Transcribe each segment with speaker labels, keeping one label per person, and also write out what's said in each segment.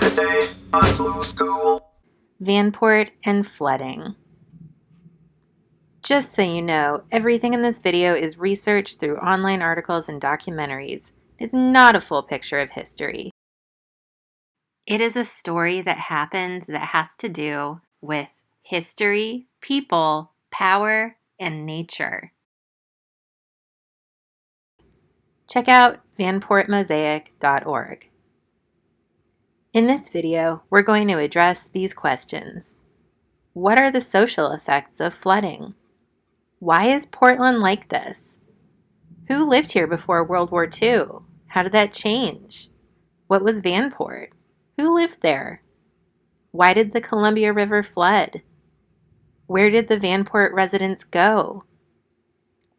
Speaker 1: Today on Slough School.
Speaker 2: Vanport and flooding. Just so you know, everything in this video is researched through online articles and documentaries. It's not a full picture of history. It is a story that happened that has to do with history, people, power, and nature. Check out vanportmosaic.org. In this video, we're going to address these questions. What are the social effects of flooding? Why is Portland like this? Who lived here before World War II? How did that change? What was Vanport? Who lived there? Why did the Columbia River flood? Where did the Vanport residents go?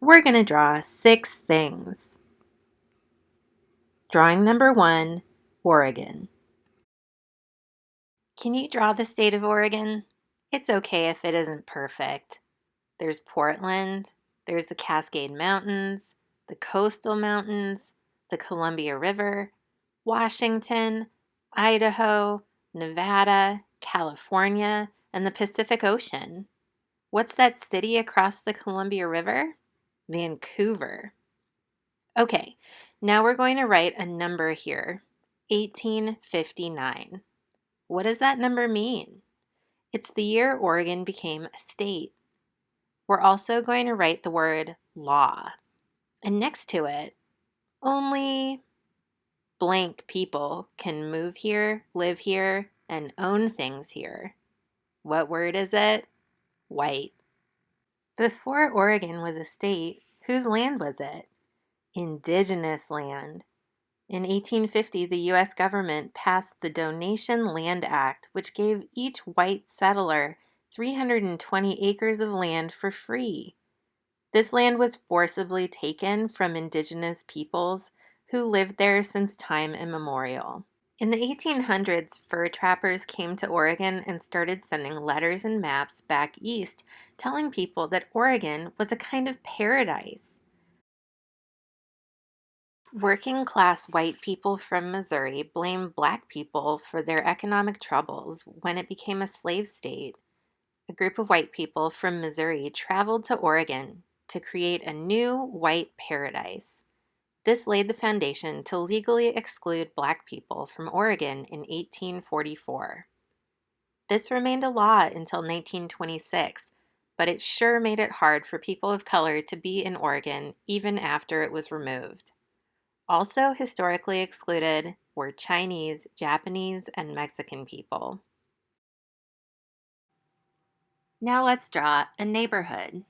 Speaker 2: We're going to draw 6 things. Drawing number 1, Oregon. Can you draw the state of Oregon? It's okay if it isn't perfect. There's Portland, there's the Cascade Mountains, the Coastal Mountains, the Columbia River, Washington, Idaho, Nevada, California, and the Pacific Ocean. What's that city across the Columbia River? Vancouver. Okay, now we're going to write a number here, 1859. What does that number mean? It's the year Oregon became a state. We're also going to write the word law. And next to it, only blank people can move here, live here, and own things here. What word is it? White. Before Oregon was a state, whose land was it? Indigenous land. In 1850, the U.S. government passed the Donation Land Act, which gave each white settler 320 acres of land for free. This land was forcibly taken from indigenous peoples who lived there since time immemorial. In the 1800s, fur trappers came to Oregon and started sending letters and maps back east telling people that Oregon was a kind of paradise. Working class white people from Missouri blamed black people for their economic troubles when it became a slave state. A group of white people from Missouri traveled to Oregon to create a new white paradise. This laid the foundation to legally exclude black people from Oregon in 1844. This remained a law until 1926, but it sure made it hard for people of color to be in Oregon even after it was removed. Also historically excluded were Chinese, Japanese, and Mexican people. Now let's draw a neighborhood.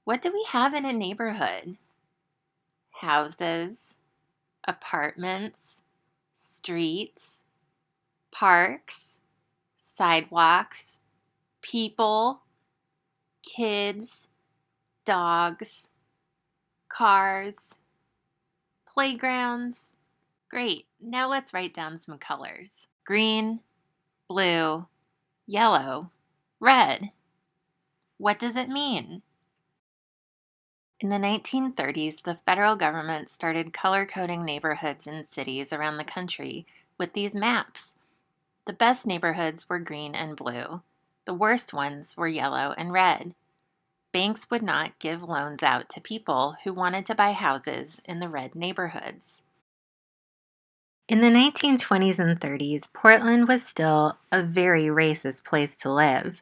Speaker 2: What do we have in a neighborhood? Houses, apartments, streets, parks, sidewalks, people, kids, dogs, cars, playgrounds. Great, now let's write down some colors. Green, blue, yellow, red. What does it mean? In the 1930s, the federal government started color-coding neighborhoods in cities around the country with these maps. The best neighborhoods were green and blue. The worst ones were yellow and red. Banks would not give loans out to people who wanted to buy houses in the red neighborhoods. In the 1920s and 30s, Portland was still a very racist place to live.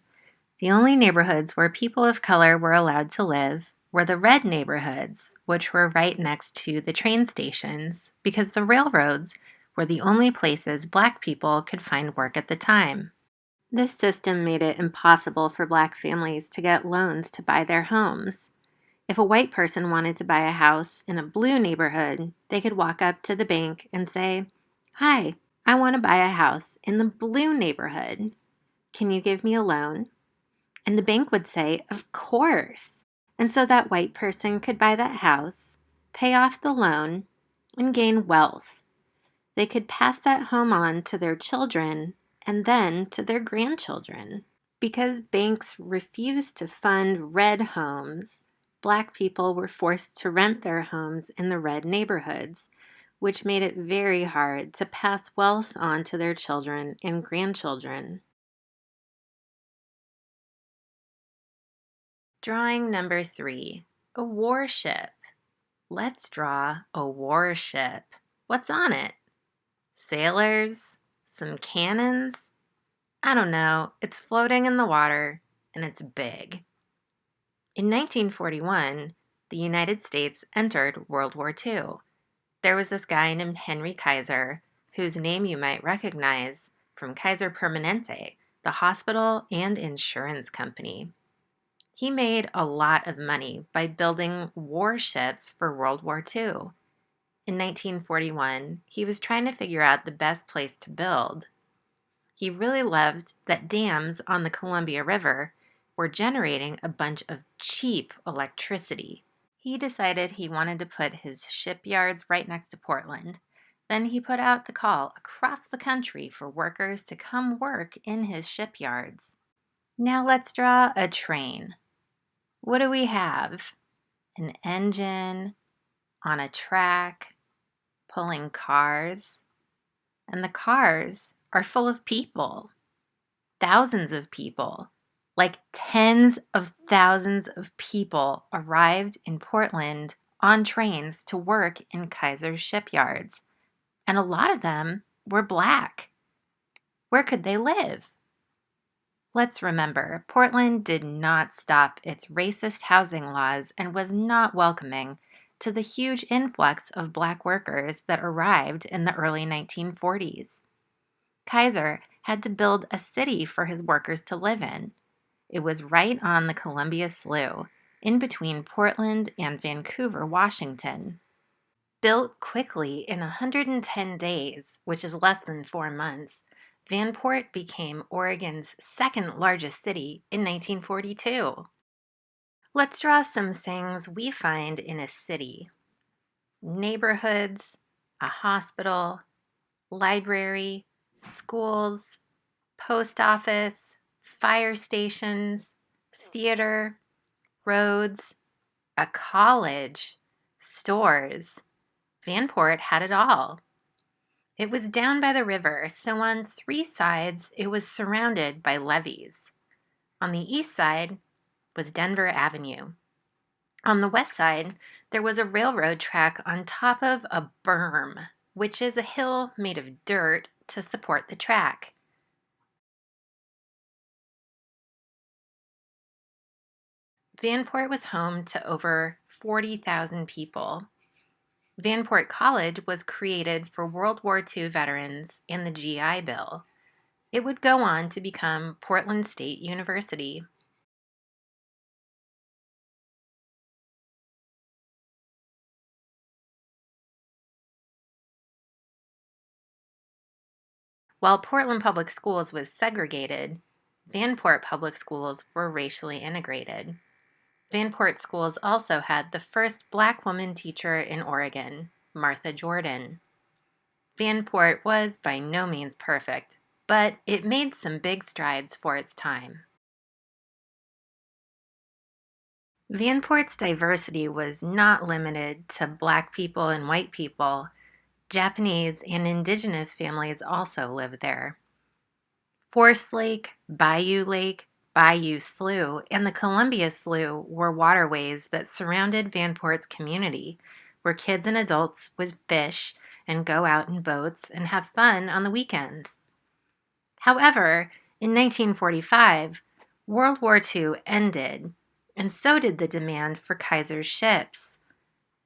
Speaker 2: The only neighborhoods where people of color were allowed to live were the red neighborhoods, which were right next to the train stations, because the railroads were the only places black people could find work at the time. This system made it impossible for black families to get loans to buy their homes. If a white person wanted to buy a house in a blue neighborhood, they could walk up to the bank and say, "Hi, I want to buy a house in the blue neighborhood. Can you give me a loan?" And the bank would say, "Of course." And so that white person could buy that house, pay off the loan, and gain wealth. They could pass that home on to their children and then to their grandchildren. Because banks refused to fund red homes, black people were forced to rent their homes in the red neighborhoods, which made it very hard to pass wealth on to their children and grandchildren. Drawing number 3, a warship. Let's draw a warship. What's on it? Sailors? Some cannons? I don't know. It's floating in the water and it's big. In 1941, the United States entered World War II. There was this guy named Henry Kaiser, whose name you might recognize from Kaiser Permanente, the hospital and insurance company. He made a lot of money by building warships for World War II. In 1941, he was trying to figure out the best place to build. He really loved that dams on the Columbia River were generating a bunch of cheap electricity. He decided he wanted to put his shipyards right next to Portland. Then he put out the call across the country for workers to come work in his shipyards. Now let's draw a train. What do we have? An engine on a track pulling cars. And the cars are full of people. Thousands of people. Like tens of thousands of people arrived in Portland on trains to work in Kaiser's shipyards. And a lot of them were Black. Where could they live? Let's remember, Portland did not stop its racist housing laws and was not welcoming to the huge influx of Black workers that arrived in the early 1940s. Kaiser had to build a city for his workers to live in. It was right on the Columbia Slough, in between Portland and Vancouver, Washington. Built quickly in 110 days, which is less than 4 months, Vanport became Oregon's second largest city in 1942. Let's draw some things we find in a city. Neighborhoods, a hospital, library, schools, post office, fire stations, theater, roads, a college, stores. Vanport had it all. It was down by the river, so on 3 sides it was surrounded by levees. On the east side was Denver Avenue. On the west side, there was a railroad track on top of a berm, which is a hill made of dirt to support the track. Vanport was home to over 40,000 people. Vanport College was created for World War II veterans and the GI Bill. It would go on to become Portland State University. While Portland Public Schools was segregated, Vanport Public Schools were racially integrated. Vanport schools also had the first Black woman teacher in Oregon, Martha Jordan. Vanport was by no means perfect, but it made some big strides for its time. Vanport's diversity was not limited to Black people and white people. Japanese and indigenous families also lived there. Forest Lake, Bayou Slough, and the Columbia Slough were waterways that surrounded Vanport's community, where kids and adults would fish and go out in boats and have fun on the weekends. However, in 1945, World War II ended, and so did the demand for Kaiser's ships.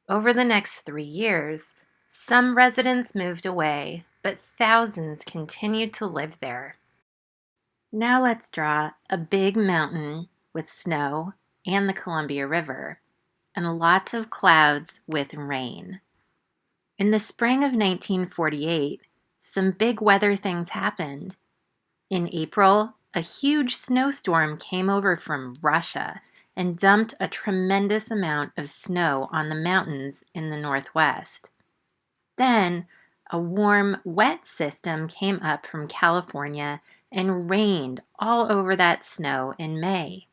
Speaker 2: Over the next 3 years, some residents moved away, but thousands continued to live there. Now let's draw a big mountain with snow and the Columbia River, and lots of clouds with rain. In the spring of 1948, some big weather things happened. In April, a huge snowstorm came over from Russia and dumped a tremendous amount of snow on the mountains in the Northwest. Then, a warm, wet system came up from California and rained all over that snow in May.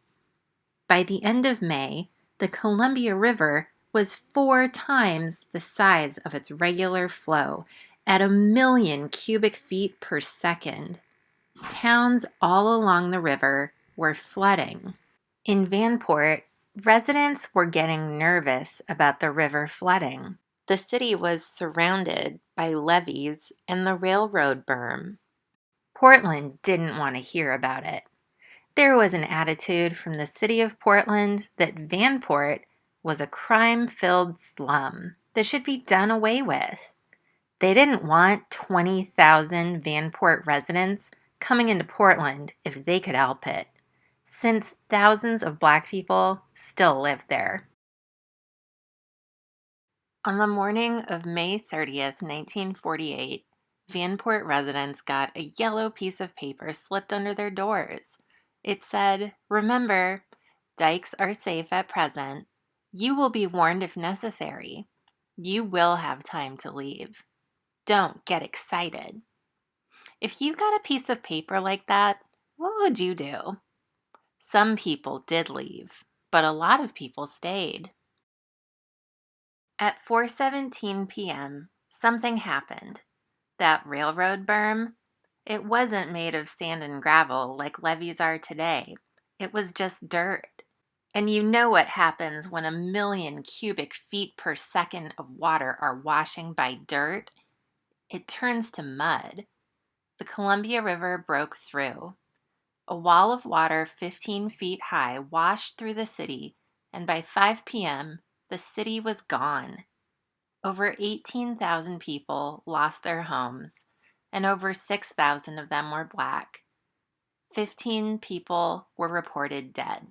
Speaker 2: By the end of May, the Columbia River was 4 times the size of its regular flow at 1,000,000 cubic feet per second. Towns all along the river were flooding. In Vanport, residents were getting nervous about the river flooding. The city was surrounded by levees and the railroad berm. Portland didn't want to hear about it. There was an attitude from the city of Portland that Vanport was a crime-filled slum that should be done away with. They didn't want 20,000 Vanport residents coming into Portland if they could help it, since thousands of Black people still live there. On the morning of May 30th, 1948, Vanport residents got a yellow piece of paper slipped under their doors. It said, "Remember, dikes are safe at present. You will be warned if necessary. You will have time to leave. Don't get excited." If you got a piece of paper like that, what would you do? Some people did leave, but a lot of people stayed. At 4:17 p.m., something happened. That railroad berm, it wasn't made of sand and gravel like levees are today. It was just dirt. And you know what happens when 1,000,000 cubic feet per second of water are washing by dirt? It turns to mud. The Columbia River broke through. A wall of water 15 feet high washed through the city, and by 5 p.m., the city was gone. Over 18,000 people lost their homes, and over 6,000 of them were Black. 15 people were reported dead.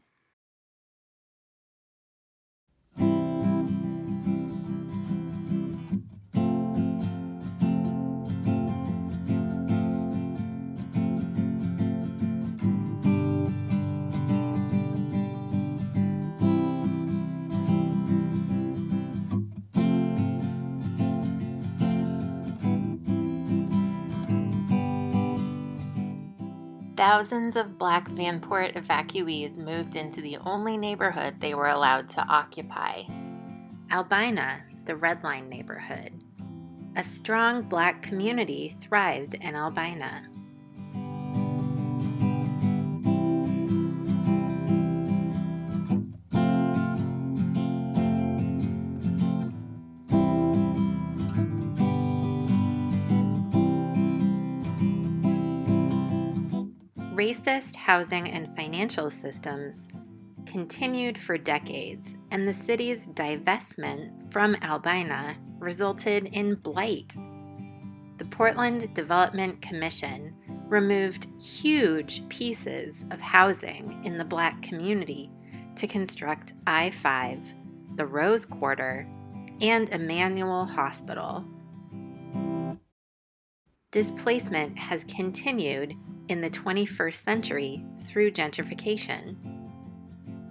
Speaker 2: Thousands of Black Vanport evacuees moved into the only neighborhood they were allowed to occupy, Albina, the Red Line neighborhood. A strong Black community thrived in Albina. Racist housing and financial systems continued for decades, and the city's divestment from Albina resulted in blight. The Portland Development Commission removed huge pieces of housing in the Black community to construct I-5, the Rose Quarter, and Emmanuel Hospital. Displacement has continued in the 21st century through gentrification.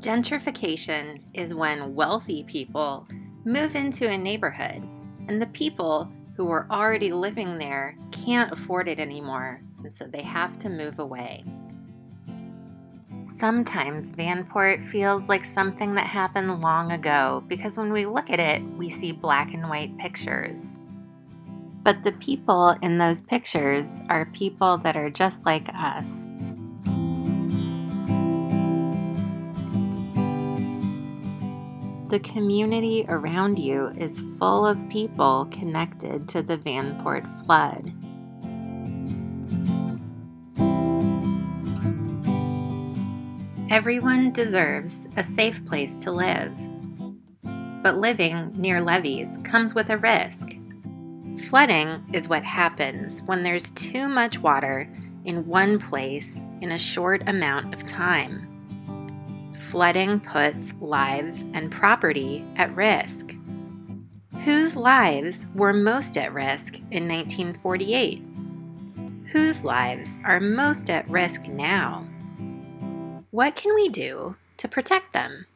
Speaker 2: Gentrification is when wealthy people move into a neighborhood and the people who were already living there can't afford it anymore, and so they have to move away. Sometimes Vanport feels like something that happened long ago because when we look at it, we see black and white pictures. But the people in those pictures are people that are just like us. The community around you is full of people connected to the Vanport flood. Everyone deserves a safe place to live. But living near levees comes with a risk. Flooding is what happens when there's too much water in one place in a short amount of time. Flooding puts lives and property at risk. Whose lives were most at risk in 1948? Whose lives are most at risk now? What can we do to protect them?